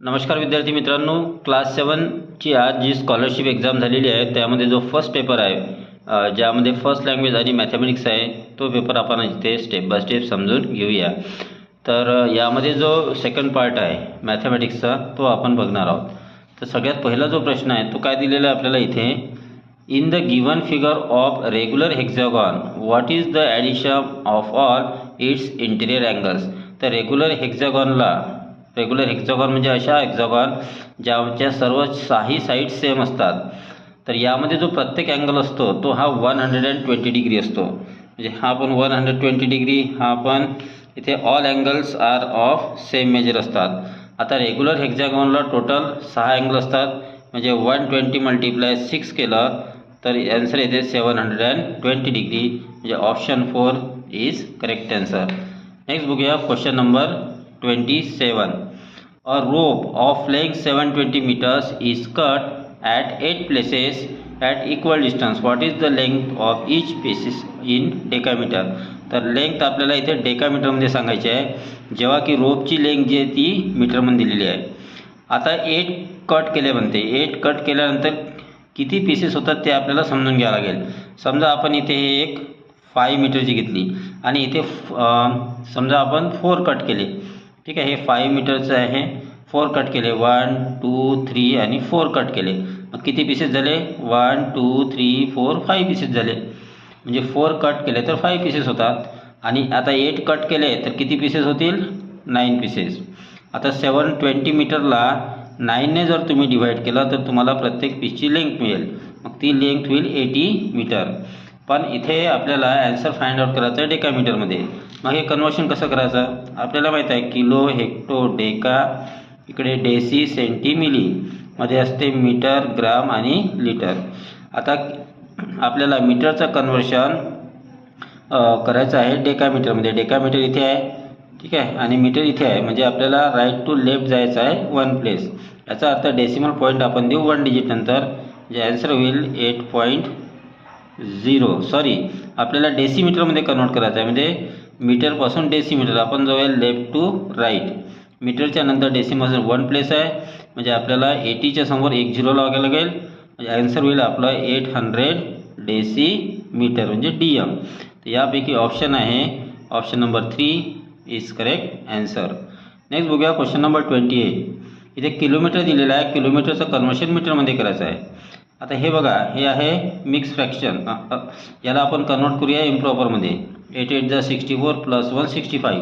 नमस्कार विद्यार्थी मित्रांनो, क्लास 7ची आज जी स्कॉलरशिप एक्झाम झालेली आहे त्यामध्ये जो फर्स्ट पेपर आहे ज्यामध्ये फर्स्ट लँग्वेज आणि मॅथमॅटिक्स आहे तो पेपर आपण इथे स्टेप बाय स्टेप समजून घेऊया। तर यामध्ये जो सेकंड पार्ट आहे मॅथमॅटिक्सचा तो आपण बघणार आहोत। तर सगळ्यात पहिला जो प्रश्न आहे तो काय दिलेला आहे आपल्याला इथे, in the given figure of regular hexagon what is the addition of all it's interior angles. तर रेग्युलर हेक्सागॉन म्हणजे अशा हेक्सागॉन ज्याच्या सर्व 6 साईड सेम असतात। तर यामध्ये जो प्रत्येक अँगल असतो तो हा 120 डिग्री असतो। म्हणजे हा पण 120 डिग्री, हा पण इथे all angles are of same measure असतात। आता रेग्युलर हेक्सागॉनला टोटल 6 अँगल असतात, म्हणजे 120 × 6 केलं तर आन्सर येते 720 डिग्री, म्हणजे option 4 is correct answer. Next बघूया question number 27. A rope of length 720 meters is cut at 8 places at equal distance. What is the length of each pieces in decameter? तर length आपल्याला इथे डेकामीटरमध्ये सांगायची आहे, जेव्हा की रोपची लेंथ जी आहे ती मीटरमध्ये दिलेली आहे। आता 8 कट केले म्हणते, 8 कट केल्यानंतर किती पीसेस होतात ते आपल्याला समजून घ्यावं लागेल। समजा आपण इथे एक 5 मीटरची घेतली आणि इथे समजा आपण 4 कट केले, ठीक आहे। हे 5 मीटरचं आहे, 4 कट केले, 1 2 3 आणि 4 कट केले। मग किती पीसेस झाले? 1 2 3 4 5 पीसेस झाले। म्हणजे 4 कट केले तर 5 पीसेस होतात। आणि आता 8 कट केले तर किती पीसेस होतील? 9 पीसेस। आता 720 मीटरला 9ने जर तुम्ही डिवाइड केलं तर तुम्हाला प्रत्येक पीसची लेंथ मिळेल, मग ती लेंथ होईल 80 मीटर। पण इथे आपल्याला आन्सर फाइंड आउट करायचं आहे डेकामीटरमध्ये। मग हे कन्वर्शन कसं करायचं? आपल्याला माहीत आहे किलो, हेक्टो, डेका, इकडे डेसी, सेंटी, मिली मध्ये असते मीटर, ग्राम आणि लिटर। आता आपल्याला मीटरचं कन्वर्शन करायचं आहे डेकामीटरमध्ये। डेकामीटर इथे आहे, ठीक आहे, आणि मीटर इथे आहे, म्हणजे आपल्याला राईट टू लेफ्ट जायचं आहे 1 प्लेस। याचा अर्थ डेसिमल पॉईंट आपण देऊ 1 डिजिट नंतर, जे आन्सर होईल 8.0। सॉरी, आपल्याला डेसिमीटरमध्ये कन्वर्ट करायचं आहे, म्हणजे मीटरपासून डेसिमीटर आपण जाऊया लेफ्ट टू राईट। मीटरच्या नंतर डेसिमल 1 प्लेस आहे, म्हणजे आपल्याला 80च्या समोर 1 झिरो लावावं लागेल, म्हणजे आन्सर होईल आपला 800 डेसिमीटर, म्हणजे DM। तर यापैकी ऑप्शन आहे option number 3 is correct answer. Next बघूया क्वेश्चन नंबर 28. इथे किलोमीटर दिलेला आहे, किलोमीटरचं कन्वर्शन मीटरमध्ये करायचं आहे। आता हे बघा, हे आहे मिक्स फ्रॅक्शन, याला आपण कन्वर्ट करूया इम्प्रॉपरमध्ये। 8 8 जा 64 + 1 65,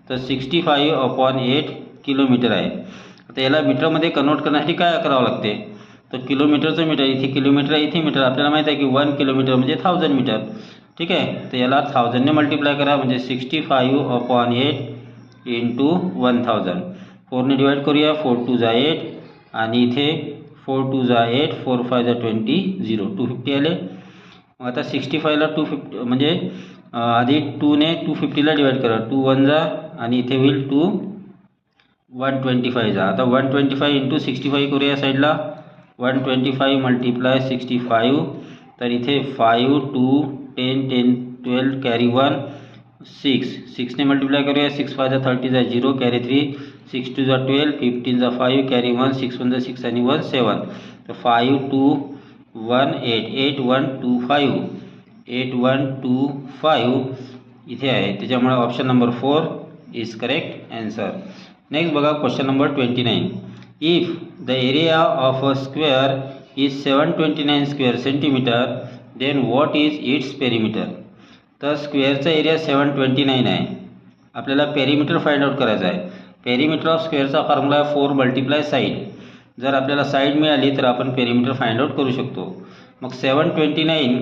तर 65/8 किलोमीटर आहे। आता याला मीटरमध्ये कन्वर्ट करण्यासाठी काय करावं लागते? तर किलोमीटरचं मीटर, इथे किलोमीटर आहे, इथे मीटर। आपल्याला माहीत आहे की 1 किलोमीटर म्हणजे 1000 मीटर, ठीक आहे। तर याला 1000ने मल्टिप्लाय करा, म्हणजे 65/8 × 1000। 4ने डिवाइड करूया, 4 2 जा 8, आणि इथे 4 2 जा 8, 4 5 जा 20, 0 250 आले। मग आता 65ला 250 म्हणजे आधी 2ने 250ला डिवाइड करा, 2 1 जा, आणि इथे होईल 2 125 जा। आता 125 × 65 करूया साईडला, 125 × 65, तर इथे 5 2 10 10 12 कॅरी 1 6, 6ने मल्टिप्लाय करूया, 6 5 जा 30 जा 0 कॅरी 3, 6 2 जा 12, 15 जा 5 कॅरी 1, 6 1 जा 6 आणि 1 7, तर 5 2 1 8 8 1 2 5 8 1 2 5 इथे आहे, त्याच्यामुळे option number 4 is correct answer. Next बघा question number 29. If the area of a square is 729 square centimetre, then what is its perimeter. तर स्क्वेअरचा एरिया 729 आहे, आपल्याला पेरीमीटर फाइंड आउट करायचं आहे। पेरीमीटर ऑफ स्क्वेअरचा फॉर्म्युला आहे 4 × साईड। जर आपल्याला साईड मिळाली तर आपण पेरीमीटर फाइंड आउट करू शकतो। मग 729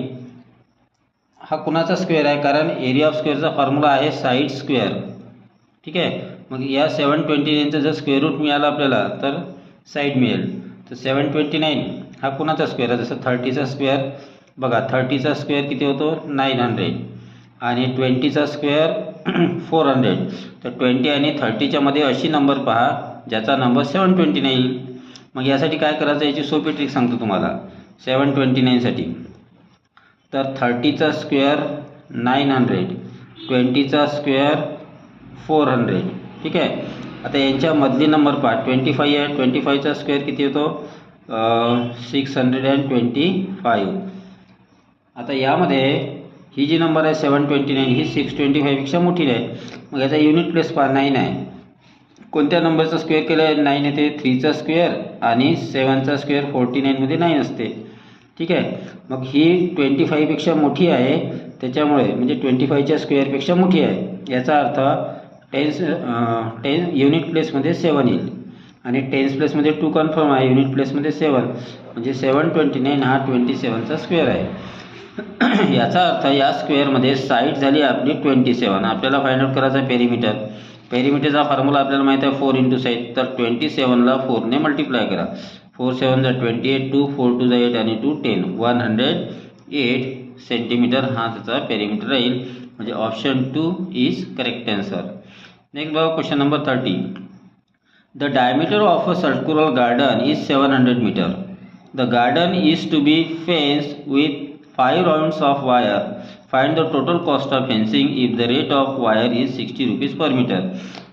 हा कुणाचा स्क्वेअर आहे? कारण एरिया ऑफ स्क्वेअरचा फॉर्म्युला आहे साईड स्क्वेअर, ठीक आहे। मग या 729चं जर स्क्वेअर रूट मिळालं आपल्याला तर साईड मिळेल। तर 729 हा कुणाचा स्क्वेअर आहे? जसं 30चा स्क्वेअर बघा, 30चा स्क्वेअर किती होतो? 900, आणि 20चा स्क्वेअर 400। तर 20 आणि 30च्या मध्ये अशी नंबर पहा ज्याचा नंबर 729 येईल। मग यासाठी काय करायचं, याची सोपी ट्रिक सांगतो तुम्हाला 729साठी। तर 30चा स्क्वेअर 900, 20चा स्क्वेअर 400, ठीक आहे। आता यांच्यामधली नंबर पहा, 25 आहे, 25चा स्क्वेअर किती होतो 625. आता यामध्ये ही जी नंबर आहे 729 ही 625पेक्षा मोठी आहे. मग याचा युनिट प्लेस पहा 9 आहे. कोणत्या नंबरचा स्क्वेअर केला आहे 9 येते, 3चा स्क्वेअर आणि 7चा स्क्वेअर 49मध्ये 9 असते. ठीक आहे. मग ही 25पेक्षा मोठी आहे, त्याच्यामुळे म्हणजे 25च्या स्क्वेअरपेक्षा मोठी आहे. याचा अर्थ 10 युनिट प्लेसमध्ये 7 येईल आणि टेन्स प्लेसमध्ये 2 कन्फर्म आहे, युनिट प्लेसमध्ये 7 म्हणजे 729 हा 27चा स्क्वेअर आहे. याचा अर्थ या स्क्वेअरमध्ये साईड झाली आपली 27. आपल्याला फाइंड आउट करायचा पेरिमीटर. पेरिमीटरचा फॉर्म्युला आपल्याला माहिती आहे 4 × साईड. तर 27ला 4ने मल्टिप्लाय करा. 4 7 जा 28, 2 4 2 जा 8 आणि 2 10, 108 सेंटीमीटर हा त्याचा पेरिमीटर राहील. म्हणजे option 2 is correct answer. Next बघा question number 30. The diameter of a circular garden is 700 meter. The garden is to be fenced with 5 rounds of wire. Find the total cost of fencing if the rate of wire is 60 rupees per meter.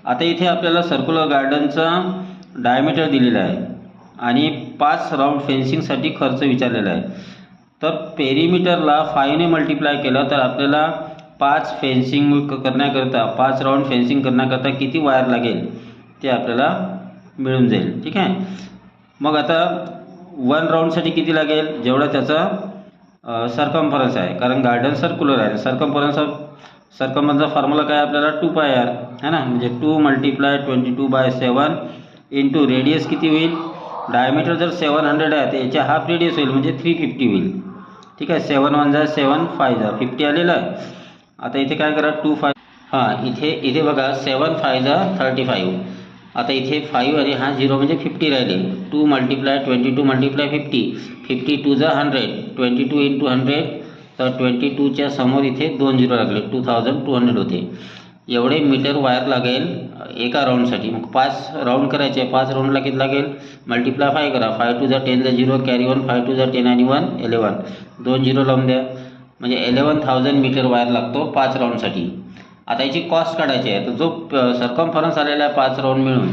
आता इथे आपल्याला circular गार्डनचा diameter दिलेला आहे आणि 5 round फेन्सिंगसाठी खर्च विचारलेला आहे. तर पेरिमीटरला 5ने मल्टिप्लाय केलं तर आपल्याला 5 फेन्सिंग करण्याकरता 5 राऊंड फेन्सिंग करण्याकरता किती वायर लागेल ते आपल्याला मिळून जाईल. ठीक आहे. मग आता 1 राऊंडसाठी किती लागेल, जेवढा त्याचा सर्कम्फरन्स आहे, कारण गार्डन सर्क्युलर आहे. सर्कम्फरन्सचा फॉर्म्युला काय आपल्याला 2πr है ना, म्हणजे 2 × 22/7 इंटू रेडियस किती होईल, डायमीटर जर 700 आहे तर याच्या हाफ रेडियस होईल म्हणजे 350 होईल. ठीक आहे. 7 1 जा 7 5 जा 50 आलेलं आहे. आता इथे काय करा 2 5 हां इथे बघा 7 5 जा 35. आता इथे 5 आणि हा 0 म्हणजे 50 राहिले. 2 × 22 × 50, 50 2 जा 100, 22 × 100 तर 22च्या समोर इथे 2 0 लागले, 2200 होते. एवढे मीटर वायर लागेल एका राऊंडसाठी. मग 5 राऊंड करायचे, 5 राऊंडला किती लागेल, मल्टिप्लाय 5 करा. 5 2 जा 10 जा 0 कॅरी 1, 5 2 जा 10 आणि 1 11, 2 0 लावून द्या. म्हणजे 11,000 मीटर वायर लागतो 5 राऊंडसाठी. आता याची कॉस्ट काढायची आहे. तर जो सर्कम्फरन्स आलेला आहे 5 राऊंड मिळून,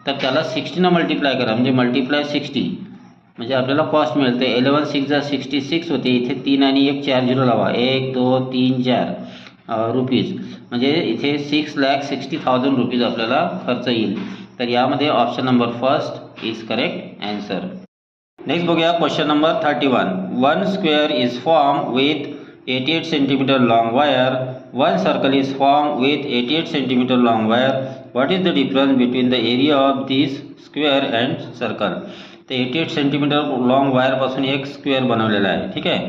तर त्याला 60ने मल्टिप्लाय करा. म्हणजे मल्टिप्लाय 60 म्हणजे आपल्याला कॉस्ट मिळते 11 6 जा 66 होते. इथे 3 आणि 1 4 0 लावा, 1 2 3 4 रुपीज. म्हणजे इथे 6,60,000 रुपीज आपल्याला खर्च येईल. तर यामध्ये option number first is correct answer. Next बघूया question number 31. 1 square is form with 88 cm long wire. 1 circle is formed with 88 cm long wire. What is the difference between the area of this square and circle? तर 88 cm long वायरपासून एक square बनवलेला आहे. ठीक आहे.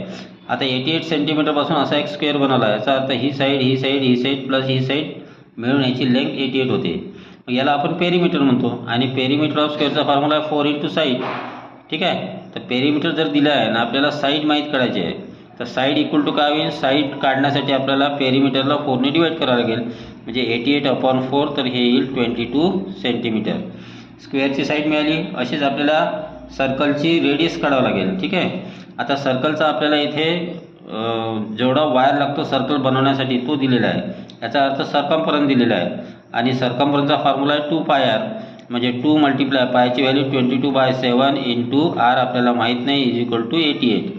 आता 88 cm पासून असा एक स्क्वेअर बनवला आहे. याचा अर्थ ही साईड प्लस ही साईड मिळून याची लेंथ 88 होते. मग याला आपण पेरिमीटर म्हणतो आणि पेरिमीटर ऑफ स्क्वेअरचा फॉर्म्युला आहे 4 × साईड. ठीक आहे. तर पेरिमीटर जर दिलं आहे ना आपल्याला साईड माहीत काढायची आहे, तर साईड इक्वल टू काय होईल, साईड काढण्यासाठी आपल्याला पेरिमीटरला 4ने डिवाईड करावं लागेल. म्हणजे 88/4 तर हे येईल 22 सेंटीमीटर. स्क्वेअरची साईड मिळाली. अशीच आपल्याला सर्कलची रेडियस काढावं लागेल. ठीक आहे. आता सर्कलचा आपल्याला इथे जेवढा वायर लागतो सर्कल बनवण्यासाठी तो दिलेला आहे. याचा अर्थ सर्कम्फरन्स दिलेला आहे आणि सर्कम्फरन्सचा फॉर्म्युला आहे 2πr. म्हणजे 2 × पायची व्हॅल्यू 22/7 इंटू r आपल्याला माहीत नाही इज इक्वल टू 88.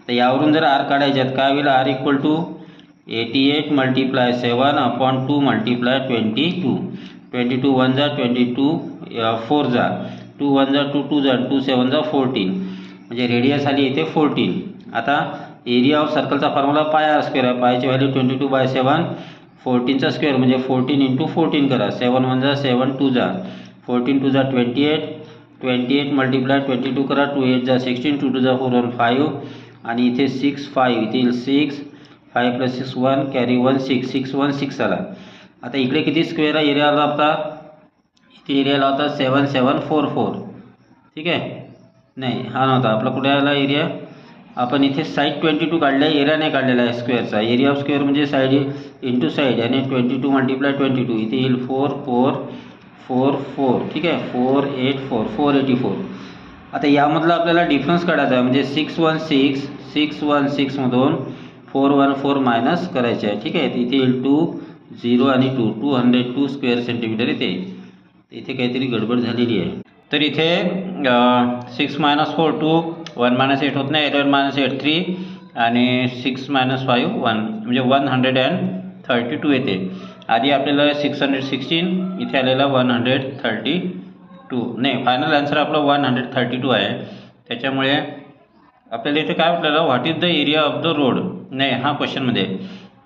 तर यावरून जर r काढायच्यात काय होईल, r इक्वल टू 88 × 7/2 × 22. 22 1 जा 22 4 जा 2 1 जा 2 2 जा 2 7 जा 14. म्हणजे रेडियस आली इथे 14. आता एरिया ऑफ सर्कलचा फॉर्म्युला πr स्क्वेअर आहे. पायची व्हॅल्यू 22/7, 14चा स्क्वेअर म्हणजे 14 × 14 करा. 7 1 जा 7 2 जा 14 2 जा 28, 28 × 22 करा. 2 8 जा 16, 2 2 जा 4 1 5 आणि इथे 6 5 इथे 6 5 + 6 1 कॅरी 1 6 6 1 6 आला. आता इकडे किती स्क्वेअर आहे एरिया आला होता, इथे एरिया आला होता 7744. ठीक आहे. नाही हा नव्हता आपला, कुठे आला एरिया, आपण इथे साईड 22 काढला आहे, एरिया नाही काढलेला आहे स्क्वेअरचा. एरिया ऑफ स्क्वेअर म्हणजे साईड इंटू साईड आणि 22 × 22 इथे येईल 4 4 4 4. ठीक आहे. 4 8 4 484. आता यामधला आपल्याला डिफरन्स काढायचा आहे. म्हणजे 616 मधून 414 मायनस करायचे आहे. ठीक आहे. इथे येईल 2 0 आणि 2 202 स्क्वेअर सेंटीमीटर येते. इथे काहीतरी गडबड झालेली आहे. तर इथे 6 - 4 2, 1 - 8 होत नाही, 11 - 8 3 आणि 6 - 5 1 म्हणजे 132 येते. आधी आपल्याला 616, इथे आलेला 132. नाही, फायनल आन्सर आपला 132 आहे. त्याच्यामुळे आपल्याला इथे काय म्हटलेलं, what is the area of the road, नाही हा क्वेश्चनमध्ये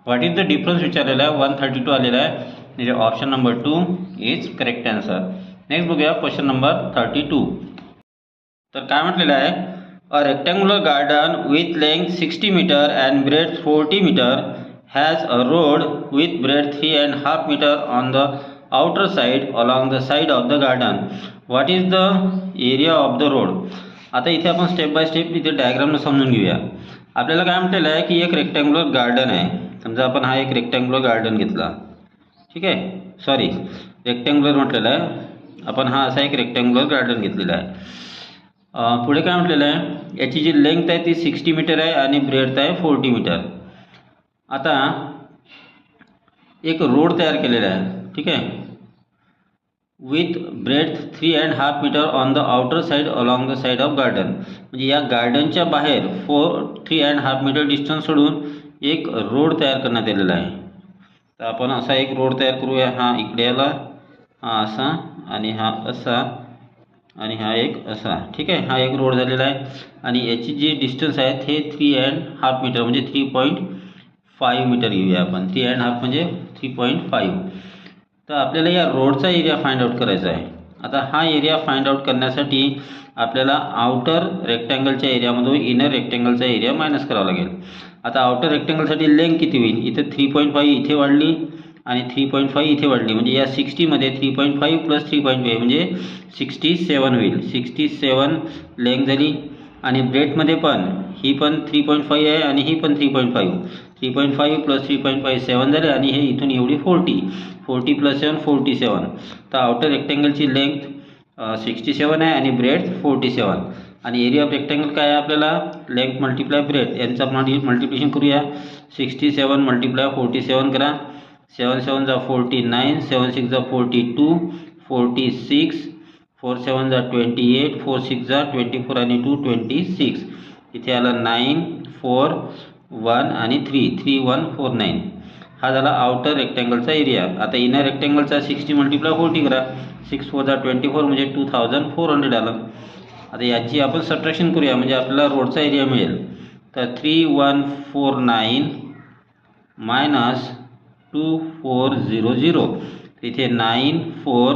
व्हॉट इज द डिफरन्स विचारलेला आहे, 132 आलेला आहे. म्हणजे option number 2 is correct answer. Next बघूया क्वेश्चन नंबर 32. तर काय म्हटलेलं आहे, a rectangular garden with length 60 metre and breadth 40 metre has a road with breadth 3.5 metre on the outer side along the side of the garden. What is the area of the road. आता इथे आपण step by step इथे डायग्रामला समजून घेऊया. आपल्याला काय म्हटलेलं आहे की एक रेक्टँग्युलर गार्डन आहे. समजा आपण हा एक रेक्टँग्युलर गार्डन घेतला, ठीक आहे, सॉरी रेक्टँग्युलर म्हटलेलं आहे आपण, हा असा एक रेक्टँग्युलर गार्डन घेतलेला आहे. पुढे काय म्हटलेलं आहे, याची जी लेंथ आहे ती 60 मीटर आहे आणि ब्रेथ आहे 40 मीटर. आता एक रोड तयार केलेला आहे, ठीक आहे, with breadth 3.5 metre on the outer side along the side of garden. म्हणजे या गार्डनच्या बाहेर 3.5 मीटर डिस्टन्स सोडून एक रोड तयार करण्यात आलेला आहे. तर आपण असा एक रोड तयार करूया. हा इकडे आला, हा असा आणि हा असा आणि हा एक असा, ठीक आहे, हा एक रोड झालेला आहे. आणि याची जी डिस्टन्स आहे ते 3.5 मीटर म्हणजे 3.5 मीटर घेऊया आपण. 3.5 म्हणजे 3.5. तर आपल्याला या रोडचा एरिया फाइंड आउट करायचा आहे. आता हा एरिया फाइंड आउट करण्यासाठी आपल्याला आउटर रेक्टँगलच्या एरियामधून इनर रेक्टँगलचा एरिया मायनस करावा लागेल. आता आउटर रेक्टँगलसाठी लेंथ किती होईल, इथे 3.5 इथे वाढली आणि 3.5 इथे वाढली, म्हणजे या 60 मध्ये 3.5 प्लस 3.5 म्हणजे 67 होईल. 67 लेंथ झाली. आणि ब्रेथमध्ये पण ही पण 3.5 आहे आणि ही पण 3.5. 3.5 प्लस 3.5 7 झाले आणि हे इथून एवढी 40 प्लस 7 47. तर आउटर रेक्टँगलची लेंथ 67 आहे आणि ब्रेथ 47. आणि एरिया ऑफ रेक्टँगल काय आहे, आपल्याला लेंथ मल्टिप्लाय ब्रेथ यांचा मल्टिप्लिकेशन करूया. 67 मल्टिप्लाय 47 करा. 7 7 जा 49, 7 6 जा 42, 46, 4 7 जा 28, 4 6 जा 24 आणि 2 26. इथे आलं 9 4 1 आणि 3 1 4 9. हा झाला आउटर रेक्टँगलचा एरिया. आता इनर रेक्टँगलचा 60 मल्टिप्लाय 40 करा. 6 4 जा 24 म्हणजे 2400 आलं. आता याची आपण सबट्रॅक्शन करूया म्हणजे आपल्याला रोडचा एरिया मिळेल. तर 3149 मायनस 2400. इथे 9 4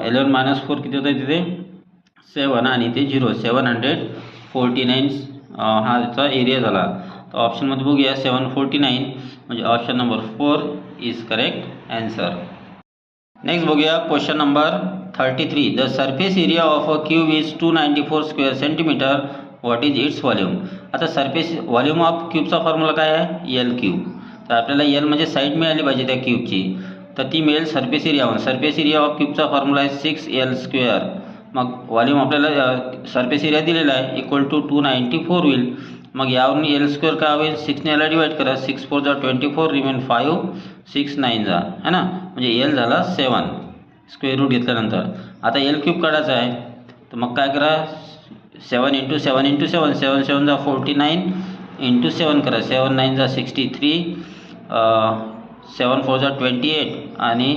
11 मायनस 4 किती होतं, तिथे 7 आणि इथे 0 749 हा याचा एरिया झाला. तर ऑप्शनमध्ये बघूया 749 म्हणजे option number 4 is correct answer. Next बघूया question number 33. The surface area of a cube is 294 square centimetre. What is its volume. आता सरफेस व्हॉल्यूम ऑफ क्यूबचा फॉर्म्युला काय आहे, एल क्यूब. तर आपल्याला एल म्हणजे साईड मिळाली पाहिजे त्या क्यूबची, तर ती मिळेल सरफेस एरियावर. सरफेस एरिया ऑफ क्यूबचा फॉर्म्युला आहे 6L स्क्वेअर. मग व्हॉल्यूम आपल्याला सरफेस एरिया दिलेला आहे इक्वल टू 294 होईल. मग यावरून एल स्क्वेअर काय होईल, 6 ने याला डिवाइड करा. 6 4 जा 24 रिमेन 5, 6 9 जा है ना, म्हणजे एल झाला 7 स्क्वेअर रूट घेतल्यानंतर. आता एल क्यूब काढायचा आहे तर मग काय करा, 7 × 7 × 7 7 7 जा 49 × 7 करा. 7 9 जा 63, 7 4 जा 28 आणि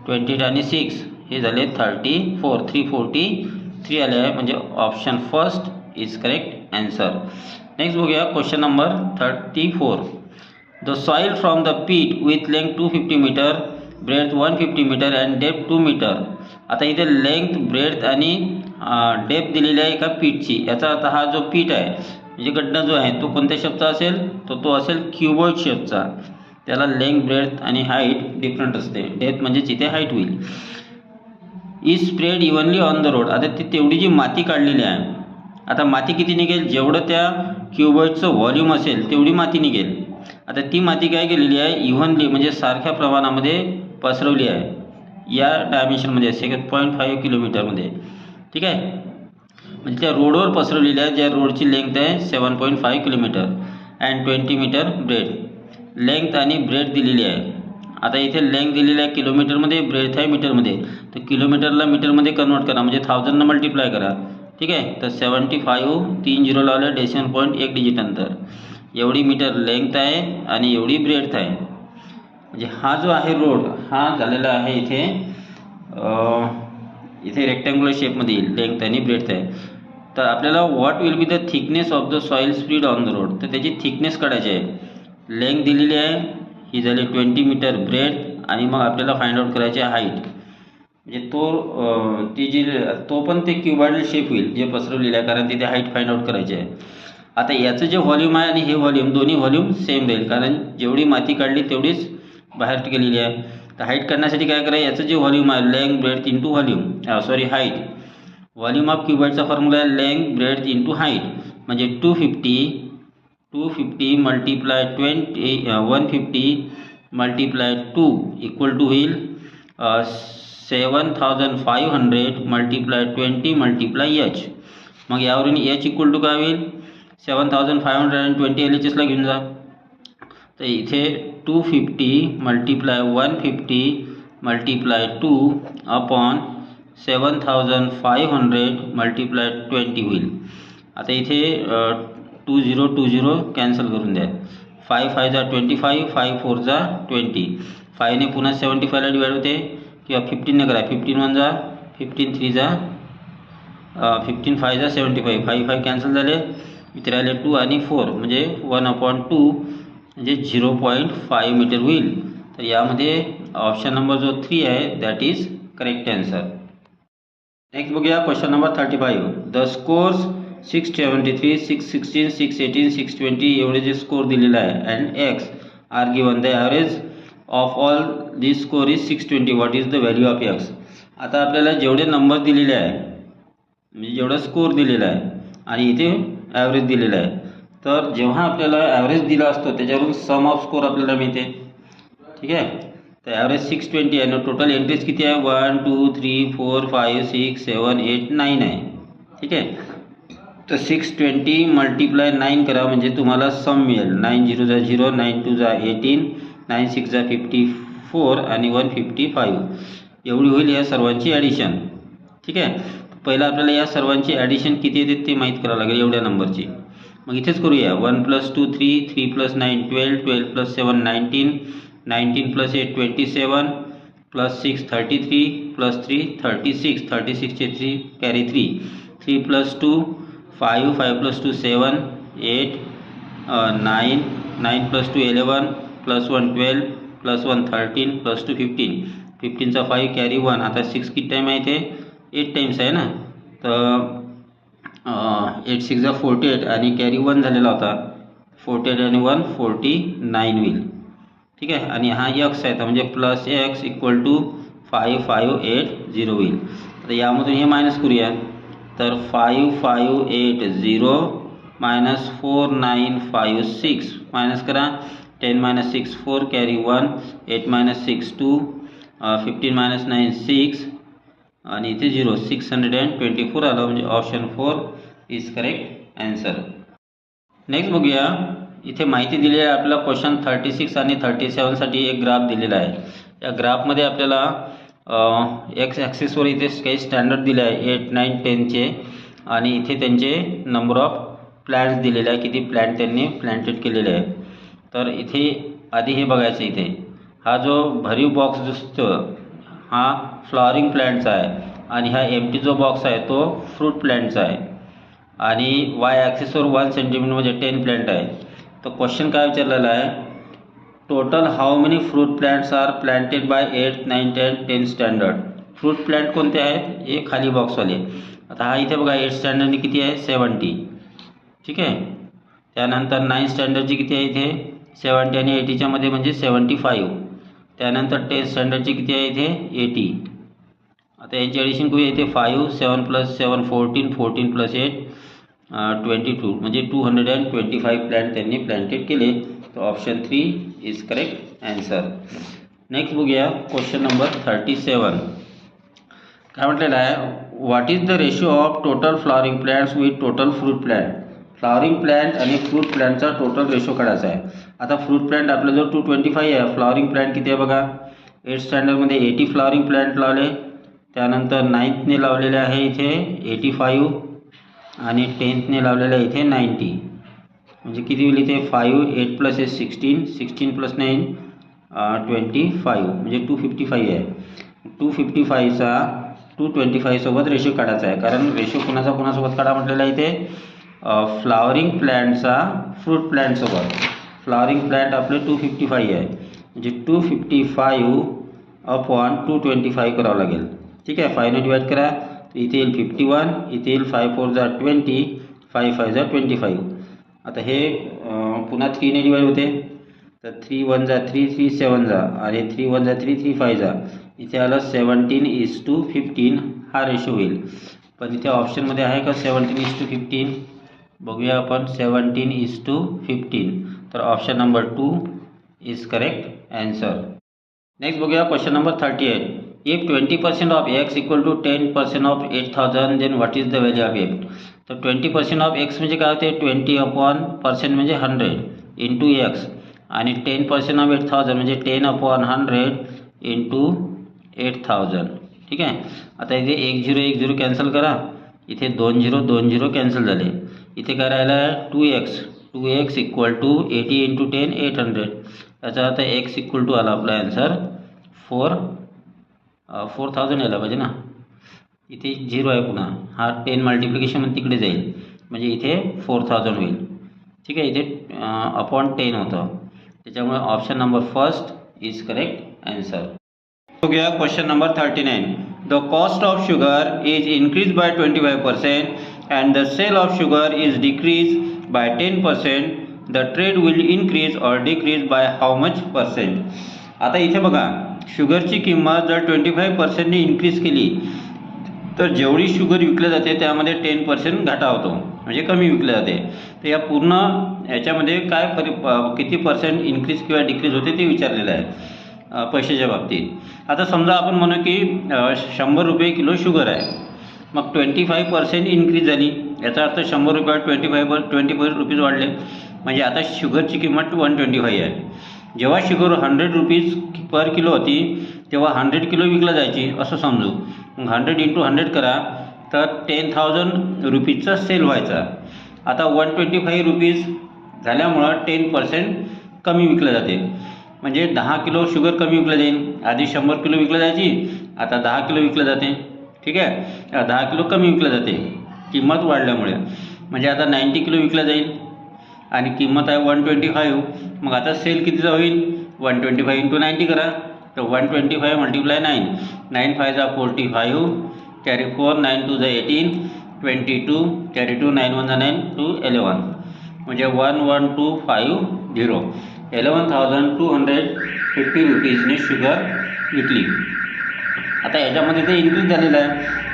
28 आणि 6 हे झाले 34. 343 आले आहे म्हणजे option first is correct answer. Next बघूया question number 34. The soil from the pit with length 250 metre, breadth 150 metre and depth 2 metre. आता इथे लेंथ ब्रेथ आणि डेप्थ दिलेली आहे एका पीटची. याचा अर्थ हा जो पीट आहे म्हणजे गड्डा जो आहे तो कोणत्या शेपचा असेल, तो असेल क्युबॉइड शेपचा. त्याला लेंथ ब्रेथ आणि हाईट डिफरंट असते. डेप्थ म्हणजेच इथे हाईट होईल. Is spread evenly on the road. आता ती तेवढी जी माती काढलेली आहे, आता माती किती निघेल, जेवढं त्या क्युबॉइडचं व्हॉल्यूम असेल तेवढी माती निघेल. आता ती माती काय केलेली आहे, इव्हनली म्हणजे सारख्या प्रमाणामध्ये पसरवली आहे या डायमेन्शनमध्ये 6.5 किलोमीटरमध्ये, ठीक आहे. म्हणजे त्या रोडवर पसरवलेली आहे, ज्या रोडची लेंथ आहे 7.5 kilometre and 20 metre breadth. Length आणि ब्रेड दिलेली आहे आता इथे लेंथ दिलेली आहे किलोमीटरमध्ये, ब्रेथ आहे मीटरमध्ये. तर किलोमीटरला मीटरमध्ये कन्वर्ट करा म्हणजे 1000 मल्टिप्लाय करा. ठीक आहे. तर 75 3 0 लावलं, डेसिमल पॉईंट 1 डिजिट अंतर. एवढी मीटर लेंथ आहे आणि एवढी ब्रेथ आहे. म्हणजे हा जो आहे रोड हा झालेला आहे इथे रेक्टँग्युलर शेपमध्ये येईल, लेंथ आणि ब्रेथ आहे. तर आपल्याला what will be the thickness of the soil speed on the road. तर त्याची थिकनेस काढायची आहे. लेंथ दिलेली आहे, ही झाली 20 मीटर ब्रेथ, आणि मग आपल्याला फाइंड आउट करायची आहे हाईट. म्हणजे तो पण ते क्युबॉइडल शेप होईल जे पसरवलेलं आहे, कारण तिथे हाईट फाइंड आउट करायची आहे. आता याचं जे व्हॉल्यूम आहे आणि हे व्हॉल्यूम दोन्ही व्हॉल्यूम सेम राहील, कारण जेवढी माती काढली तेवढीच बाहेर गेलेली आहे. तर हाईट काढण्यासाठी काय करायचं, याचं जे व्हॉल्यूम आहे length breadth into volume height. Volume of क्युबॉइडचा फॉर्म्युला आहे लेंथ ब्रेथ इंटू हाईट. म्हणजे 250 मल्टिप्लाय 150 मल्टिप्लाय 2 इक्वल टू होईल 7500 मल्टिप्लाय 20 मल्टिप्लाय h. मग यावरून h इक्वल टू काय होईल 7520 LHSला घेऊन जा. तर इथे 250 मल्टिप्लाय 150 मल्टिप्लाय 2 अपॉन 7500 मल्टिप्लाय 20 होईल. आता इथे 20 कॅन्सल करून द्या. 5 5 जा 25, 5 4 जा 20. 5 ने पुन्हा 75ला डिवाइड होते, किंवा 15 ने करा. 15 1 जा 15, 3 जा 15, 5 जा 75, 5 5 कॅन्सल झाले. इथे राहिले 2 आणि 4, म्हणजे 1/2 म्हणजे 0.5 मीटर होईल. तर यामध्ये ऑप्शन नंबर जो 3 आहे that is correct answer. Next बघूया क्वेश्चन नंबर 35. द स्कोर्स 673, 616, 618, 620 एवढे जे स्कोर दिलेला आहे and x are given. The average of all this score is 620. What is the value of x. आता आपल्याला जेवढे नंबर दिलेले आहे म्हणजे जेवढा स्कोर दिलेला आहे आणि इथे ॲव्हरेज दिलेला आहे, तर जेव्हा आपल्याला ॲव्हरेज दिला असतो त्याच्यावरून सम ऑफ स्कोर आपल्याला मिळते. ठीक आहे. तर ॲव्हरेज 620 आहे. टोटल एंट्रीज किती आहे 1 2 3 4 5 6 7 8 9 आहे. ठीक आहे. तर 620 मल्टिप्लाय 9 करा म्हणजे तुम्हाला सम मिळेल. 9 0 जा 0, 9 2 जा 18, 9 6 जा 54 आणि 155 एवढी होईल या सर्वांची ॲडिशन. ठीक आहे. पहिला आपल्याला या सर्वांची ॲडिशन किती येते ते माहीत करावं लागेल एवढ्या नंबरची. मग इथेच करूया. 1 + 2 3, 3 + 9 12, 12 + 7 19, 19 + 8 27, + 6 33, + 3 36, 36 चे 3 कॅरी 3, 3 + 2 5, 5 + 2 7 8 9, 9 + 2 11, + 1 12, + 1 13, + 2 15, 15चा 5 कॅरी 1. आता 6 किती टाईम आहे ते 8 टाइम्स आहे ना. तर 8 6 जा 48 आणि कॅरी 1 झालेला होता. 48 आणि 1 49 होईल. ठीक आहे. आणि हा एक्स आहे तर म्हणजे प्लस एक्स इक्वल टू 5580 होईल. तर यामधून हे मायनस करूया. तर 5580 मायनस 4956 मायनस करा. 10 - 6 4 कॅरी 1, 8 - 6 2, 15 - 9 6 आणि इथे 0 624 आलं. म्हणजे option 4 is correct answer. Next बघूया. इथे माहिती दिली आहे आपल्याला क्वेश्चन 36 आणि 37साठी एक ग्राफ दिलेला आहे. या ग्राफमध्ये आपल्याला एक्स ॲक्सिसवर इथे काही स्टँडर्ड दिले आहे 8 9 10चे, आणि इथे त्यांचे नंबर ऑफ प्लॅन्ट्स दिलेले आहे, किती प्लॅन्ट त्यांनी प्लॅन्टेड केलेले आहे. तर इथे आधी हे बघायचं. इथे हा जो भरीव बॉक्स दिसतो हा फ्लॉवरिंग प्लॅन्टचा आहे, आणि हा एम्प्टी जो बॉक्स आहे तो फ्रूट प्लॅन्टचा आहे, आणि वाय ॲक्सिसवर 1 सेंटीमीटर म्हणजे 10 प्लॅन्ट आहे. तर क्वेश्चन काय विचारलेला आहे, total how many fruit plants are planted by 8 9 10 10 standard. Fruit plant कोणते आहेत हे खाली बॉक्सवाले. आता हा इथे बघा 8 स्टँडर्डनी किती आहे 70. ठीक आहे. त्यानंतर 9 स्टँडर्डची किती आहे इथे 70 आणि 80च्या मध्ये म्हणजे 75. त्यानंतर 10 स्टँडर्डची किती आहे इथे 80. आता यांची ॲडिशन करूया. इथे 5 7 + 7 14, 14 + 8 22 म्हणजे 225 प्लॅन्ट त्यांनी प्लॅन्टेड केले. तर option 3 is correct answer. Next बघूया क्वेश्चन नंबर 37. काय म्हटलेलं आहे, what is the ratio of total flowering plants with total fruit plant. Flowering plant आणि फ्रूट प्लॅन्टचा टोटल रेशो काढायचा आहे. आता फ्रूट प्लॅन्ट आपल्याजवळ 225 आहे. फ्लॉवरिंग प्लॅन्ट किती आहे बघा, 8th स्टँडर्डमध्ये 80 फ्लॉवरिंग प्लॅन्ट लावले. त्यानंतर 9thने लावलेले आहे इथे 85 आणि 10thने लावलेले आहे इथे 90. म्हणजे किती होईल इथे 5, 8 प्लस 8 16, 16 प्लस 9 25, म्हणजे 255 आहे. 255चा 225 सोबत रेशो काढायचा आहे. कारण रेशो कोणासोबत काढा म्हटलेला आहे इथे, फ्लॉवरिंग प्लॅन्टचा फ्रूट प्लॅन्टसोबत. फ्लॉवरिंग प्लॅन्ट आपले 255 आहे, म्हणजे 255 अपॉन 225 करावं लागेल. ठीक आहे, 5ने डिवाईड करा, इथे येईल 51, इथे येईल 5 4 जा 20, 5 5 जा 25. आता हे पुन्हा 3ने डिवाईड होते, तर 3 1 जा 3, 3 7 जा, आणि 3 1 जा 3, 3 5 जा. इथे आलं 17:15 हा रेशो होईल. पण इथे ऑप्शनमध्ये आहे का 17:15? बघूया आपण, 17:15. तर option number 2 is correct answer. Next बघूया question number 38. If 20% of x equal to 10% of 8000 then what is the value of x. तर 20% ऑफ x म्हणजे काय होते, 20% म्हणजे 100 इंटू x, आणि 10% ऑफ 8000 म्हणजे 10/100 इंटू 8000. ठीक आहे. आता इथे 1 0 1 0 कॅन्सल करा, इथे 2 0 2 0 कॅन्सल झाले. इथे काय राहिलं आहे 2x इक्वल टू 80 इंटू 10 800. याचा अर्थ x इक्वल टू आला आपला आन्सर 4000 यायला पाहिजे ना. इथे 0 आहे, पुन्हा हा 10 मल्टिप्लिकेशन तिकडे जाईल, म्हणजे इथे 4000 होईल. ठीक आहे, इथे अपॉन 10 होतं, त्याच्यामुळे option number first is correct answer. हो गया question number 39. The cost of sugar is increase by 25% and the sale of sugar is decreased by 10%. the trade will increase or decrease by how much percent? आता इथे बघा, शुगरची किंमत जर 25%ने increase केली तर जेवढी शुगर विकली जाते त्यामध्ये 10% घाटा होतो, म्हणजे कमी विकली जाते. तर या पूर्ण याच्यामध्ये काय किती पर्सेंट इन्क्रीज किंवा डिक्रीज होते ते विचारलेलं आहे पैशाच्या बाबतीत. आता समजा आपण म्हणू की 100 रुपये किलो शुगर आहे, मग 25% इन्क्रीज झाली, याचा अर्थ 100 रुपयात 25 रुपीज वाढले, म्हणजे आता शुगरची किंमत 125 आहे. जेव्हा शुगर 100 रुपीज पर किलो होती तेव्हा 100 किलो विकला जायची असं समजू. मग 100 इंटू 100 करा, तर 10,000 रुपीजचा सेल व्हायचा. आता 125 रुपीज झाल्यामुळं 10% कमी विकलं जाते, म्हणजे 10 किलो शुगर कमी विकलं जाईल. आधी 100 किलो विकलं जायची, आता 10 किलो विकलं जाते. ठीक आहे, 10 किलो कमी विकलं जाते किंमत वाढल्यामुळे, म्हणजे आता 90 किलो विकलं जाईल आणि किंमत आहे 125. मग आता सेल कितीचा होईल, 125 इंटू 90 करा, तर 125 मल्टिप्लाय 9, 9 5 जा 45, कॅरी 4, 9 2 जा 18, 22, कॅरी 2, 9 1 जा 9, 2 11, म्हणजे 11250, 11,250 रुपीजने शुगर विकली. आता याच्यामध्ये ते इन्क्रीज झालेलं आहे,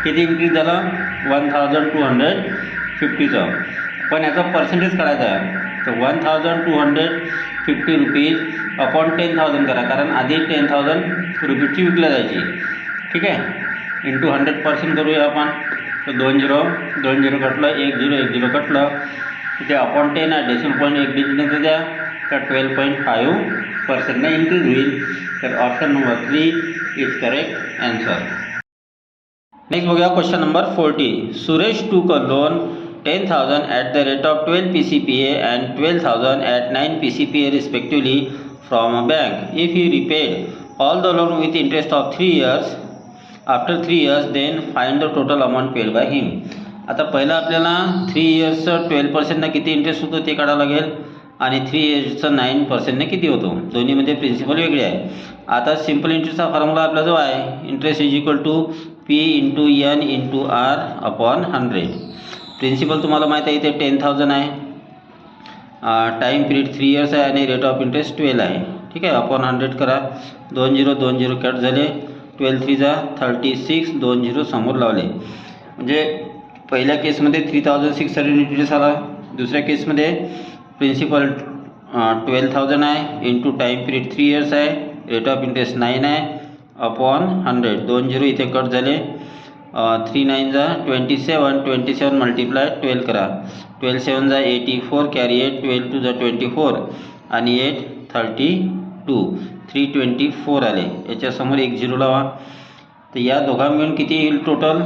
किती इन्क्रीज झालं 1250चं, पण याचा पर्सेंटेज काढायचा आहे. तर 1250 रुपीज अपॉन 10,000 करा, कारण आधी 10,000 रुपीजची विकल्या जायची. ठीक आहे, इंटू 100% करूया आपण. तर 2 0 2 0 कटलं, 1 0 1 0 कटलं, इथे अपॉन 10 आहे, डेसिमल पॉईंट 1 डिजिटने द्या, तर 12.5% इन्क्रीज होईल. तर option number 3 is correct answer. Next बघूया question number 40. Suresh took a loan 10,000 at the rate of 12 PCPA and 12,000 at 9 PCPA respectively from a bank. If he repaid all the loan with interest of 3 years, after 3 years, then find the total amount paid by him. आता पहिला आपल्याला 3 इयर्सचं 12%ने किती interest होतो ते काढावं लागेल, आणि 3 इयर्सचं 9%ने किती होतो, दोन्हीमध्ये प्रिन्सिपल वेगळे आहे. आता सिम्पल इंटरेस्टचा फॉर्म्युला आपल्याजवळ आहे, interest is equal to P into N into R upon 100. Principal तुम्हाला माहीत आहे इथे 10,000 आहे, टाईम पिरियड 3 इयर्स आहे, आणि रेट ऑफ इंटरेस्ट 12 आहे. ठीक आहे, अपॉन 100 करा, 2 0 2 0 कट झाले, 12 3 जा 36, 2 0 समोर लावले, म्हणजे पहिल्या केसमध्ये 3600 इंटरेस्ट आला, दुसऱ्या केसमध्ये प्रिन्सिपल 12,000 आहे, इंटू टाईम पिरियड 3 इयर्स आहे, रेट ऑफ इंटरेस्ट 9 आहे, अपॉन 100, 2 0 इथे कट झाले, 3 9 जा 27, 27 मल्टिप्लाय 12 करा, 12 7 जा 84, कॅरी 8, 12 2 जा 24 आणि 8 32, 324 आले. याच्यासमोर एक झिरो लावा. तर या दोघां मिळून किती येईल टोटल?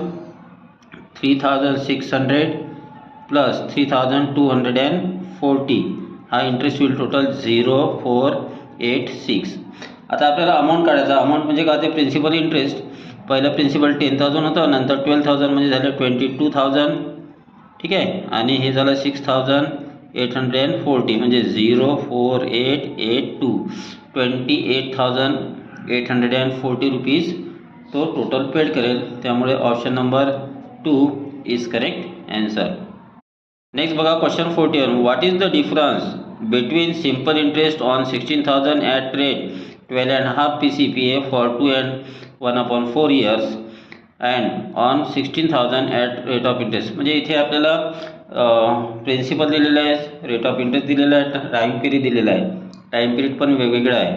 3600 प्लस 3240 हा इंटरेस्ट होईल टोटल 0486. आता आपल्याला अमाऊंट काढायचा. अमाऊंट म्हणजे काय ते प्रिन्सिपल इंटरेस्ट. पहिलं प्रिन्सिपल 10,000 होतं, नंतर 12,000 म्हणजे झालं 22,000. ठीक आहे. आणि हे झालं 6,840 म्हणजे 04882 28,840 रुपीज तो टोटल पेड करेल. त्यामुळे option number 2 is correct answer. Next बघा question 41. What is the difference between simple interest on 16,000 at rate 12.5 PCPA for 2 and 1/4 years and on 16,000 at rate of interest. म्हणजे इथे आपल्याला प्रिन्सिपल दिलेलं आहे, rate of interest दिलेला आहे, time period दिलेला आहे. टाईम पिरियड पण वेगवेगळा आहे.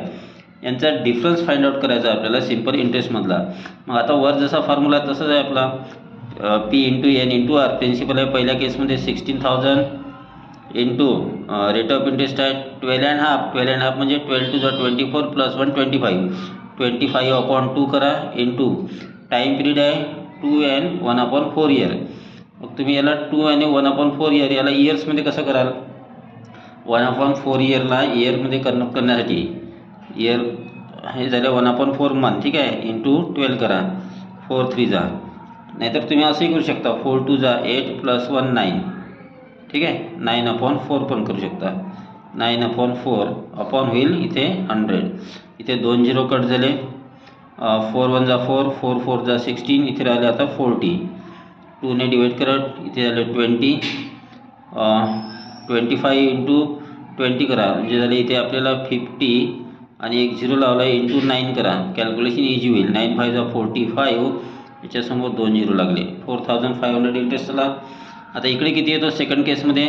यांचा डिफरन्स फाइंड आउट करायचा आपल्याला सिम्पल इंटरेस्टमधला. मग आता वर जसा फॉर्म्युला तसंच आहे आपला P into N into R. Principal आहे पहिल्या केसमध्ये 16,000 इंटू रेट ऑफ इंटरेस्ट आहे 12.5. 12.5 म्हणजे 12 2 जा 24 प्लस 1 25. 25/2 करा इंटू टाईम पिरियड आहे 2 and 1/4 इयर. मग तुम्ही याला 2 आणि 1/4 इयर याला इयर्समध्ये कसं कराल? 1/4 इयरला इयरमध्ये कन्वर्ट करण्यासाठी इयर हे झालं 1/4 मंथ. ठीक आहे. इंटू 12 करा, 4 3 जा. नाहीतर तुम्ही असंही करू शकता 4 2 जा 8 प्लस 1 9. ठीक आहे. 9/4 पण करू शकता. 9/4 अपॉन होईल इथे 100. इथे 2 झिरो कट झाले. 4 1 जा 4, 4 4 जा 16. इथे राहिले आता 40. 2 ने डिवाइड करत इथे झाले 20. 25 इंटू 20 करा म्हणजे झाले इथे आपल्याला 50 आणि एक झिरो लावला इंटू 9 करा. कॅल्क्युलेशन इझी होईल. 9 5 जा 45. याच्यासमोर 2 झिरो लागले. 4,500 इंटरेस्ट आला. आता इकडे किती येतो सेकंड केसमध्ये?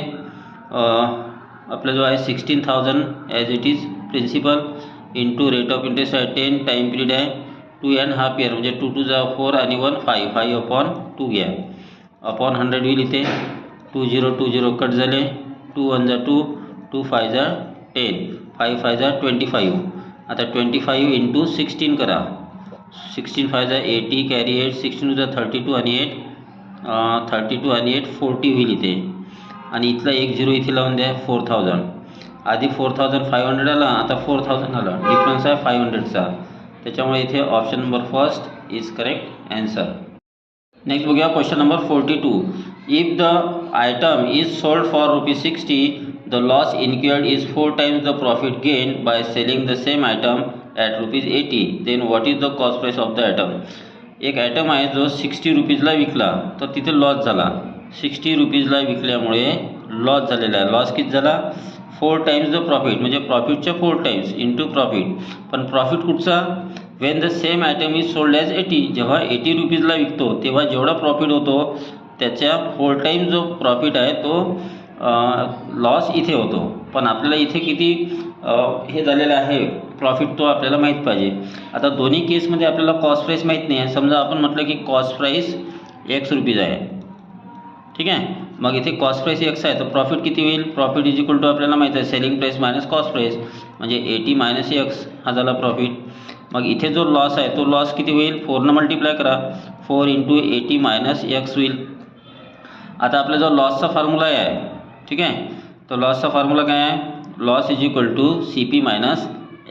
आपला जो आहे 16,000 as it is principal into rate of interest आहे 10. टाईम पिरियड आहे 2.5 इयर म्हणजे 2 2 जा 4 आणि 1 5. 5/2 घ्या. अपॉन 100 होईल इथे. 2 0 2 0 कट झाले. 2 1 जा 2, 2 5 जा 10, 5 5 जा 25. आता 25 इंटू 16 करा. 16 5 जा 80, कॅरी 8, 16 जा 32 आणि 8 32 आणि 8 40 होईल इथे. आणि इथला एक झिरो इथे लावून द्या. 4,000 आधी 4,500 आला, आता 4,000 आला. डिफरन्स आहे 500चा. त्याच्यामुळे इथे option number first is correct answer. Next बघूया question number 42. If the item is sold for ₹60, the loss incurred is 4 times the profit gain by selling the same item at ₹80. Then what is the cost price of the item. एक item आहे जो 60 रुपीजला विकला तर तिथे loss झाला. 60 रुपीजला विकल्यामुळे loss झालेला आहे. Loss किती झाला? 4 times द प्रॉफिट म्हणजे प्रॉफिटच्या 4 times इंटू प्रॉफिट. पण प्रॉफिट कुठचा? Wien the same item is sold as 80. जेव्हा 80 रुपीजला विकतो तेव्हा जेवढा प्रॉफिट होतो त्याच्या 4 times जो प्रॉफिट आहे तो लॉस इथे होतो. पण आपल्याला इथे किती हे झालेलं आहे प्रॉफिट तो आपल्याला माहीत पाहिजे. आता दोन्ही केसमध्ये आपल्याला कॉस्ट प्राईस माहीत नाही आहे. समजा आपण म्हटलं की कॉस्ट प्राईस X रुपीज आहे. ठीक आहे. मग इथे कॉस्ट प्राईस X आहे तर प्रॉफिट किती होईल? प्रॉफिट इज इक्वल टू आपल्याला माहीत आहे selling price minus cost price म्हणजे 80 मायनस X हा झाला प्रॉफिट. मग इथे जो लॉस आहे तो लॉस किती होईल? 4 मल्टिप्लाय करा. 4 इंटू 80 मायनस X होईल. आता आपला जो लॉसचा फॉर्म्युला आहे, ठीक आहे, तो लॉसचा फॉर्म्युला काय आहे? Loss is equal to CP minus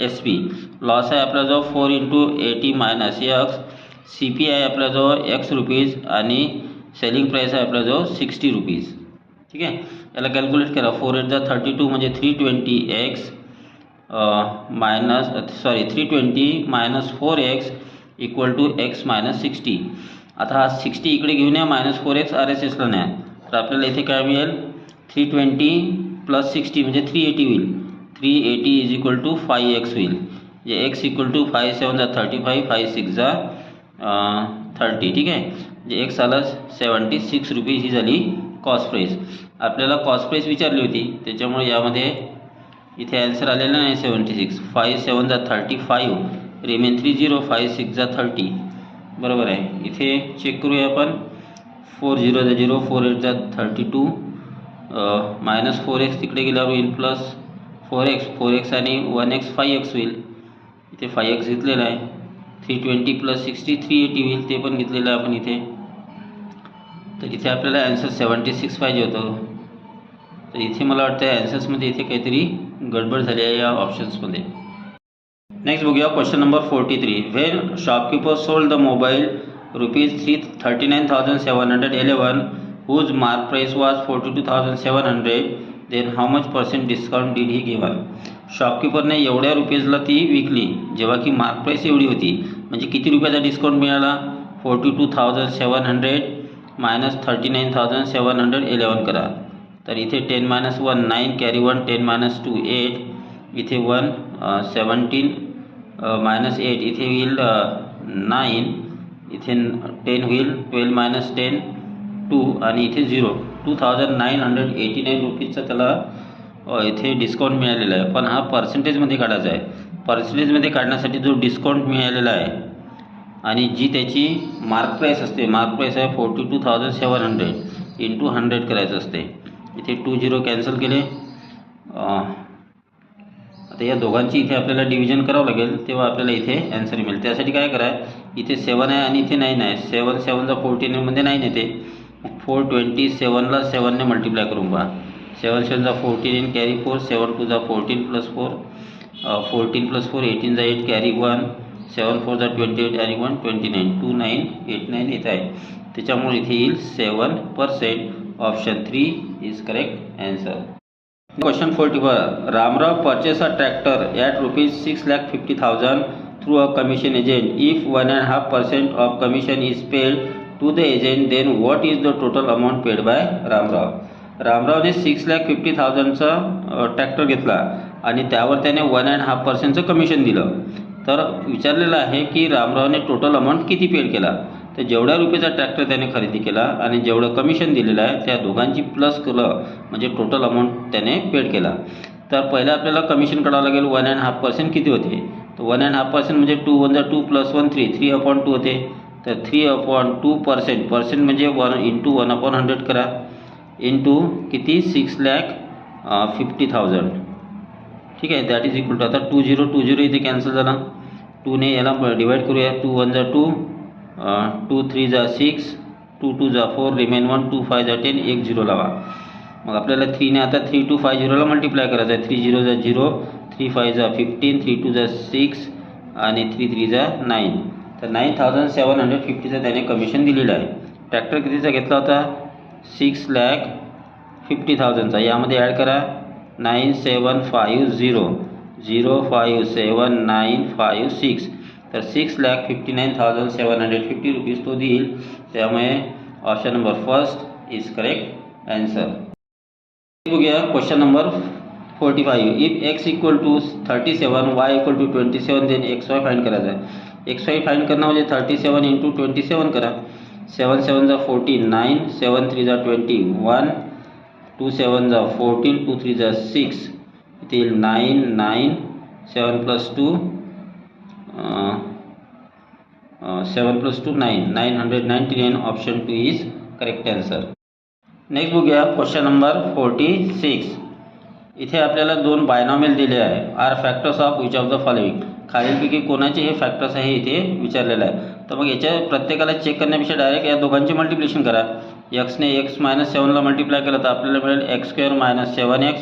SP. Loss आहे आपला जो 4 इंटू 80 मायनस X. CP आहे आपला जो X रुपीज आणि सेलिंग प्राईस आहे आपला जो 60 रुपीज. ठीक आहे. याला कॅल्क्युलेट करा. 4 8 जा 32 म्हणजे 320X minus 320 minus 4X equal to X minus 60. आता हा 60 इकडे घेऊन या मायनस 4X RSSला न्या. तर आपल्याला इथे काय मिळेल? 320 प्लस 60 म्हणजे 380 होईल. 380 इज इक्वल टू 5X होईल. म्हणजे X इक्वल टू 5 7 जा 35, 5 6 जा 30. ठीक आहे. म्हणजे X आला 76 रुपीज ही झाली कॉस्ट प्राईस. आपल्याला कॉस्ट प्राईस विचारली होती त्याच्यामुळे यामध्ये इथे ॲन्सर आलेला नाही 76. 5 7 जा 35 रिमेन 30, 5 6 जा 30. बरोबर आहे. इथे चेक करूया आपण. 4 0 0, 4 8 32, मायनस 4x तिकडे गेल्यावर होईल प्लस 4x आणि 1x 5x होईल. इथे 5x घेतलेला आहे. 320 प्लस 60 380 होईल, ते पण घेतलेलं आहे आपण इथे. तर इथे आपल्याला ॲन्सर 76 पाहिजे होतं. तर इथे मला वाटतं ॲन्सर्समध्ये इथे काहीतरी गडबड झाली आहे या ऑप्शन्समध्ये. नेक्स्ट बघूया question number 43. When shopkeeper sold the mobile ₹39,711 whose mark price was 42,700, then how much % discount did he given? शॉपकीपरने एवढ्या रुपीजला ती विकली जेव्हा की मार्क प्राईस एवढी होती. म्हणजे किती रुपयाचा डिस्काउंट मिळाला? 42,700 मायनस 39,711 करा. तर इथे 10 - 1 9, कॅरी 1, 10 - 2 8, इथे 1 17 -8, इथे होईल 9, इथे 10 होईल 12 - 10 2 आणि इथे 0. 2,989 रुपीजचा त्याला इथे डिस्काउंट मिळालेला आहे. पण हा पर्सेंटेजमध्ये काढायचा आहे. पर्सेंटेजमध्ये काढण्यासाठी जो डिस्काउंट मिळालेला आहे आणि जी त्याची मार्क प्राईस असते, मार्क प्राईस आहे 42,700 इंटू 100 करायचं असते. इथे 2 0 कॅन्सल केले. आता या दोघांची इथे आपल्याला डिव्हिजन करावं लागेल, तेव्हा आपल्याला इथे ॲन्सर मिळेल. त्यासाठी काय करा, इथे 7 आहे आणि इथे 9 आहे. 7 7 14 मध्ये 9 येते. 427ला 7ने मल्टिप्लाय करून पहा. 7 7 14 कॅरी 4, 7 2 14 प्लस 4, 14 प्लस 4 18 8 कॅरी 1, 7 4 28 आणि 1 29, 2989 येत आहे. त्याच्यामुळे इथे येईल 7%. Option 3 is correct answer. Question 44. Ramrao purchased a tractor at ₹6,50,000 through a commission agent. If 1.5% of commission is paid to the agent, then what is the total amount paid by Ramrao? रामरावने 6,50,000चा tractor घेतला आणि त्यावर त्याने 1.5%चं commission दिलं. तर विचारलेलं आहे की रामरावने टोटल अमाऊंट किती पेड केला. तर जेवढ्या रुपयाचा ट्रॅक्टर त्याने खरेदी केला आणि जेवढं कमिशन दिलेलं आहे त्या दोघांची प्लस केलं म्हणजे टोटल अमाऊंट त्याने पेड केला. तर पहिलं आपल्याला कमिशन काढावं लागेल. 1.5% किती होते? तर 1.5% म्हणजे 2 1 2 प्लस 1 3, 3/2 होते. तर 3/2%, पर्सेंट म्हणजे 1 इंटू 1/100 करा, इंटू किती 6,50,000. ठीक आहे, दॅट इज इक्वल टू, आता 2 0 2 0 इथे कॅन्सल झाला. 2ने याला डिवाईड करूया. 2 1 2, 2 3 6, 2 2 4, रिमेन 1, 2 5 10, 1 0 लावा. मग आपल्याला 3ने आता 3 2 5 0ला मल्टिप्लाय करायचं आहे. 3 0 0, 3 5 15, 3 2 6 आणि 3 3 9. तर 9,750चं त्याने कमिशन दिलेलं आहे. ट्रॅक्टर कितीचा घेतला होता? 6,50,000चा. यामध्ये ॲड करा 9750 057956. तर 6,59,750 रुपीज तो देईल. त्यामुळे option number first is correct answer. बघूया question number 45. If x equal to 37, y equal to 27, then XY find करायचं आहे. XY फाइंड करणं म्हणजे 37 इंटू 27 करा. 7 7 14, 9, 7 3 21, 2 7 14, 2 3 6, इथे 9 9, 7 plus 2 7 plus 2 9, 999. Option 2 is correct answer. Next बघूया क्वेश्चन नंबर 46. इथे आपल्याला 2 बायनॉमियल दिले आहे. Are factors of which of the following. खालीलपैकी कोणाचे हे फॅक्टर्स आहे इथे विचारलेलं आहे. तर मग याच्या प्रत्येकाला चेक करण्यापेक्षा डायरेक्ट या दोघांचे मल्टिप्लिकेशन करा. एक्सने x -7ला मल्टिप्लाय केलं तर आपल्याला मिळेल x² - 7x,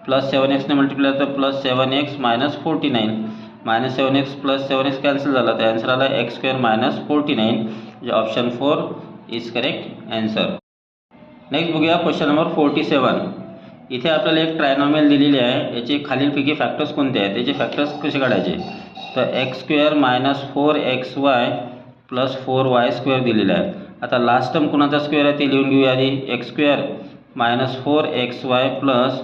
प्लस 7xने मल्टिप्लाय तर plus 7x - 49, -7x plus 7x cancel झाला. तर ॲन्सर आला x² - 49. म्हणजे option 4 is correct answer. Next बघूया क्वेश्चन नंबर 47. इथे आपल्याला एक ट्रायनॉमियल दिलेली आहे. याचे खालीलपैकी फॅक्टर्स कोणते आहेत, त्याचे फॅक्टर्स कसे काढायचे. तर x² - 4xy प्लस 4y² दिलेलं आहे. आता लास्ट टर्म कुणाचा स्क्वेअर आहे ते लिहून घेऊया आधी. x² - 4xy plus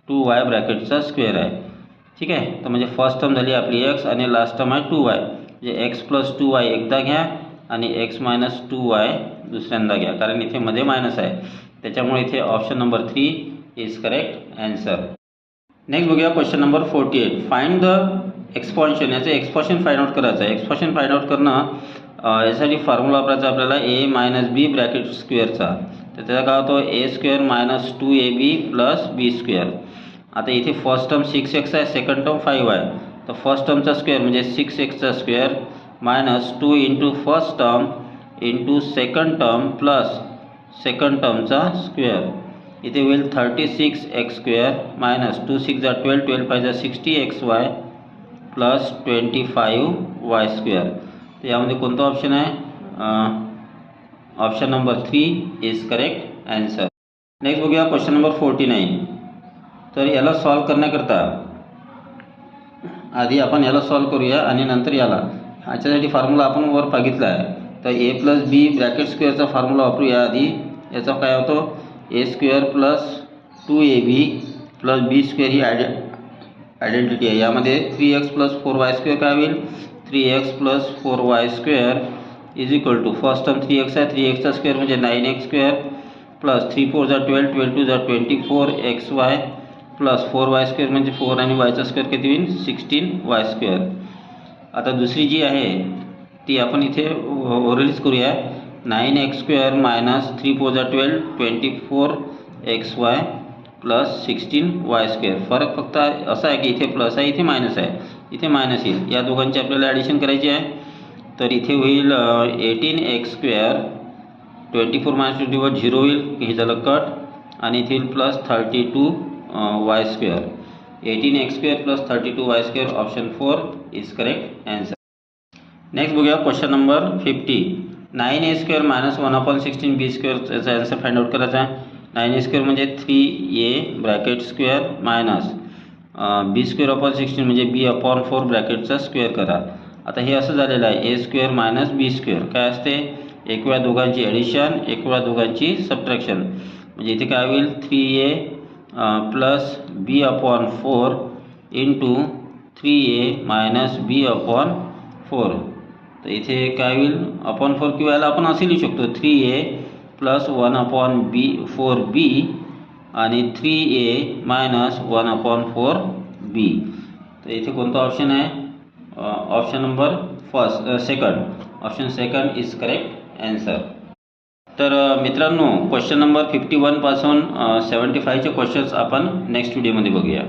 2y ब्रॅकेटचा square आहे. ठीक आहे, तर म्हणजे फर्स्ट टर्म झाली आपली x आणि लास्ट टर्म आहे 2y. म्हणजे x प्लस 2y एकदा घ्या आणि x - 2y दुसऱ्यांदा घ्या, कारण इथे मध्ये मायनस आहे. त्याच्यामुळे इथे option number 3 is correct answer. Next बघूया question number 48. Find the expansion. याचं एक्सपॉन्शन फाइंड आउट करायचं आहे. एक्सपॉन्शन फाइंड आउट करणं यासाठी फॉर्म्युला वापरायचा आपल्याला ए मायनस बी ब्रॅकेट स्क्वेअरचा. तर त्याचा काय होतो A square minus 2ab plus B square. आता इथे फर्स्ट टर्म 6x आहे, सेकंड टर्म 5 आहे. तर फर्स्ट टर्मचा स्क्वेअर म्हणजे 6xचा square minus 2 into first term into second term plus second टर्मचा स्क्वेअर. इथे होईल 36x स्क्वेअर मायनस 2 6 जा 12, 12 5 जा 60xy प्लस 25y स्क्वेअर. तर यामध्ये कोणता ऑप्शन आहे? Option number 3 is correct answer. Next बघूया क्वेश्चन नंबर 49. तर याला सॉल्व करण्याकरता आधी आपण याला सॉल्व करूया आणि नंतर याला. ह्याच्यासाठी फॉर्म्युला आपण वर बघितला आहे. तर ए प्लस बी ब्रॅकेट स्क्वेअरचा फॉर्म्युला वापरूया आधी. याचा काय होतो A square plus 2ab plus B square ही आयडेंटिटी आहे. यामध्ये 3x प्लस 4y स्क्वेअर काय होईल? 3x plus 4y square is equal to first term 3x आहे, 3xचा स्क्वेअर म्हणजे 9x स्क्वेअर प्लस 3 4 जा 12, 12 2 जा 24xy प्लस 4y स्क्वेअर म्हणजे 4 आणि yचा स्क्वेअर किती होईल? 16y square. आता दुसरी जी आहे ती आपण इथे ओरलीच करूया. 9x स्क्वेअर मायनस 3 4 जा 12, 24xy प्लस 16y स्क्वेअर. फरक फक्त असा आहे की इथे प्लस आहे, इथे मायनस आहे. इथे मायनस येईल. या दोघांची आपल्याला ॲडिशन करायची आहे. तर इथे होईल 18x स्क्वेअर 24 मायनस 24 0 होईल, हे झालं कट. आणि इथे येईल plus 32y square. 18x square plus 32y square. Option 4 is correct answer. Next बघूया question number 50. 9a square minus 1/16 B square याचा आन्सर फाइंड आउट करायचा आहे. 9a स्क्वेअर म्हणजे 3a bracket square minus B square upon 16 म्हणजे बी upon 4 ब्रॅकेटचा square करा. आता हे असं झालेलं आहे ए स्क्वेअर मायनस बी स्क्वेअर काय असते? एक वेळा दोघांची ॲडिशन, एक वेळा दोघांची सबट्रॅक्शन. म्हणजे इथे काय होईल? 3a प्लस बी अपॉन 4 इंटू 3a मायनस बी अपॉन 4. तर इथे काय होईल? अपॉन 4 किंवा याला आपण असे लिहू शकतो 3a प्लस 1/4b आणि 3a मायनस 1/4b. तर इथे कोणता ऑप्शन आहे? Option number second. Option second is correct answer. तर मित्रांनो क्वेश्चन नंबर 51 पासून 75चे क्वेश्चन्स आपण नेक्स्ट व्हिडिओमध्ये बघूया.